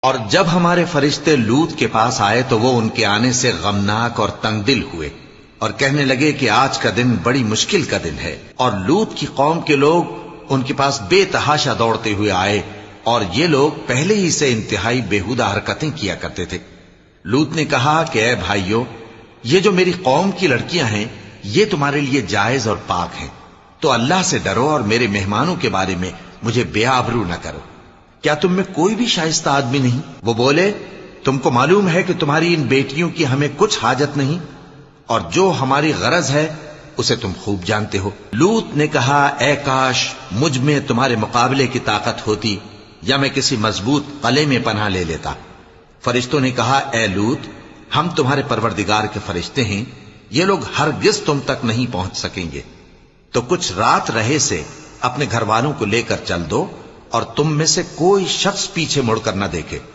اور جب ہمارے فرشتے لوط کے پاس آئے تو وہ ان کے آنے سے غمناک اور تنگ دل ہوئے اور کہنے لگے کہ آج کا دن بڑی مشکل کا دن ہے۔ اور لوط کی قوم کے لوگ ان کے پاس بے تحاشا دوڑتے ہوئے آئے، اور یہ لوگ پہلے ہی سے انتہائی بیہودہ حرکتیں کیا کرتے تھے۔ لوط نے کہا کہ اے بھائیو، یہ جو میری قوم کی لڑکیاں ہیں یہ تمہارے لیے جائز اور پاک ہیں، تو اللہ سے ڈرو اور میرے مہمانوں کے بارے میں مجھے بے آبرو نہ کرو۔ کیا تم میں کوئی بھی شائستہ آدمی نہیں؟ وہ بولے، تم کو معلوم ہے کہ تمہاری ان بیٹیوں کی ہمیں کچھ حاجت نہیں، اور جو ہماری غرض ہے اسے تم خوب جانتے ہو۔ لوط نے کہا، اے کاش مجھ میں تمہارے مقابلے کی طاقت ہوتی، یا میں کسی مضبوط قلعے میں پناہ لے لیتا۔ فرشتوں نے کہا، اے لوط، ہم تمہارے پروردگار کے فرشتے ہیں، یہ لوگ ہرگز تم تک نہیں پہنچ سکیں گے، تو کچھ رات رہے سے اپنے گھر والوں کو لے کر چل دو، اور تم میں سے کوئی شخص پیچھے مڑ کر نہ دیکھے۔